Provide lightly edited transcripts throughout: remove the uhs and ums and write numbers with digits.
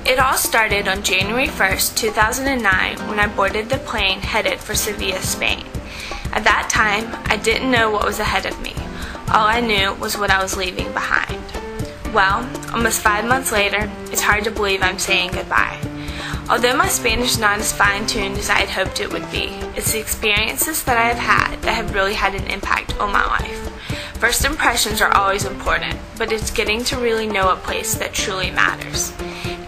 It all started on January 1st, 2009, when I boarded the plane headed for Sevilla, Spain. At that time, I didn't know what was ahead of me. All I knew was what I was leaving behind. Well, almost 5 months later, it's hard to believe I'm saying goodbye. Although my Spanish is not as fine-tuned as I had hoped it would be, it's the experiences that I have had that have really had an impact on my life. First impressions are always important, but it's getting to really know a place that truly matters.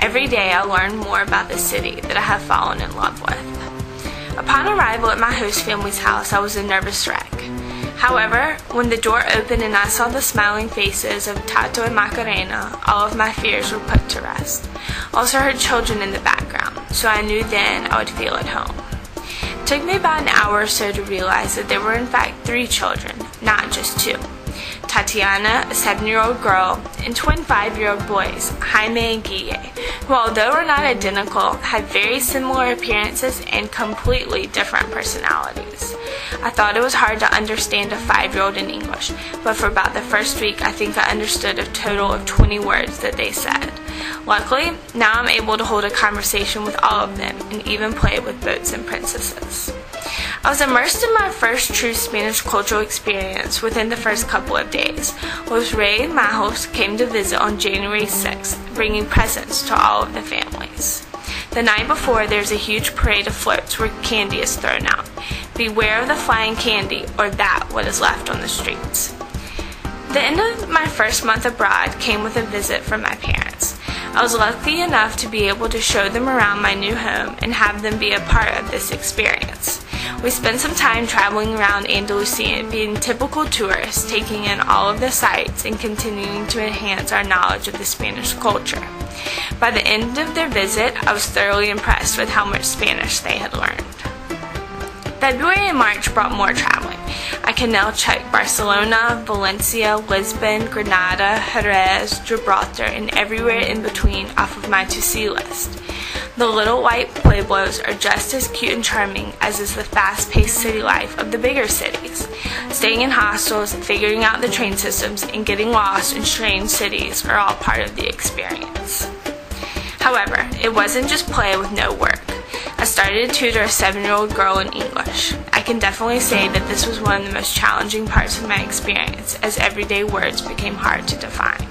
Every day I learn more about the city that I have fallen in love with. Upon arrival at my host family's house, I was a nervous wreck. However, when the door opened and I saw the smiling faces of Tato and Macarena, all of my fears were put to rest. I also heard children in the background, so I knew then I would feel at home. It took me about an hour or so to realize that there were in fact 3 children, not just 2. Tatiana, a 7-year-old girl, and twin 5-year-old boys, Jaime and Guille, who although are not identical, had very similar appearances and completely different personalities. I thought it was hard to understand a 5-year-old in English, but for about the first week I think I understood a total of 20 words that they said. Luckily, now I'm able to hold a conversation with all of them and even play with boats and princesses. I was immersed in my first true Spanish cultural experience within the first couple of days. Los Reyes Magos came to visit on January 6th, bringing presents to all of the families. The night before, there's a huge parade of floats where candy is thrown out. Beware of the flying candy, or that what is left on the streets. The end of my first month abroad came with a visit from my parents. I was lucky enough to be able to show them around my new home and have them be a part of this experience. We spent some time traveling around Andalusia, being typical tourists, taking in all of the sights and continuing to enhance our knowledge of the Spanish culture. By the end of their visit, I was thoroughly impressed with how much Spanish they had learned. February and March brought more traveling. I can now check Barcelona, Valencia, Lisbon, Granada, Jerez, Gibraltar, and everywhere in between off of my to-see list. The little white pueblos are just as cute and charming as is the fast-paced city life of the bigger cities. Staying in hostels, figuring out the train systems, and getting lost in strange cities are all part of the experience. However, it wasn't just play with no work. I started to tutor a 7-year-old girl in English. I can definitely say that this was one of the most challenging parts of my experience, as everyday words became hard to define.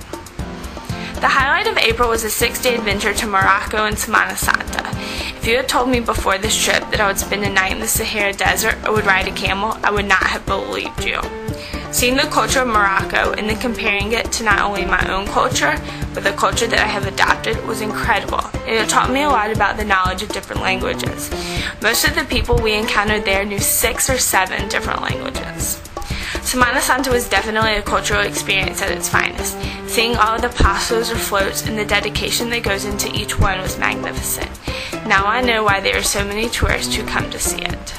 The highlight of April was a 6-day adventure to Morocco and Semana Santa. If you had told me before this trip that I would spend a night in the Sahara Desert or would ride a camel, I would not have believed you. Seeing the culture of Morocco and then comparing it to not only my own culture, but the culture that I have adopted was incredible. It taught me a lot about the knowledge of different languages. Most of the people we encountered there knew 6 or 7 different languages. Semana Santa was definitely a cultural experience at its finest. Seeing all of the pasos or floats and the dedication that goes into each one was magnificent. Now I know why there are so many tourists who come to see it.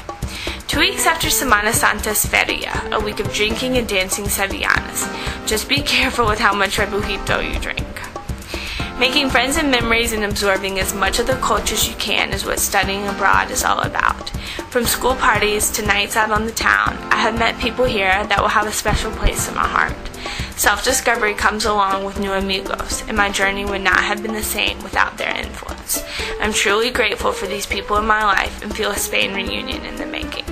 2 weeks after Semana Santa's Feria, a week of drinking and dancing sevillanas. Just be careful with how much rebujito you drink. Making friends and memories and absorbing as much of the culture as you can is what studying abroad is all about. From school parties to nights out on the town, I have met people here that will have a special place in my heart. Self-discovery comes along with new amigos, and my journey would not have been the same without their influence. I'm truly grateful for these people in my life and feel a Spain reunion in the making.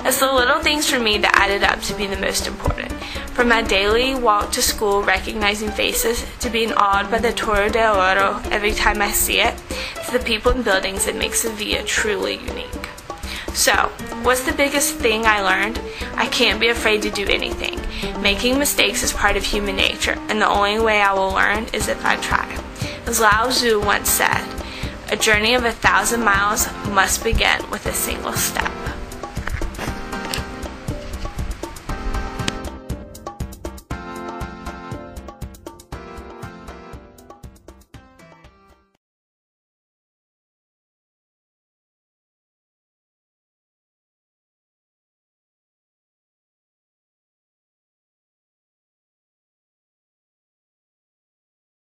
It's the little things for me that added up to be the most important. From my daily walk to school recognizing faces, to being awed by the Torre del Oro every time I see it, it's the people and buildings that make Sevilla truly unique. So, what's the biggest thing I learned? I can't be afraid to do anything. Making mistakes is part of human nature, and the only way I will learn is if I try. As Lao Tzu once said, a journey of 1,000 miles must begin with a single step.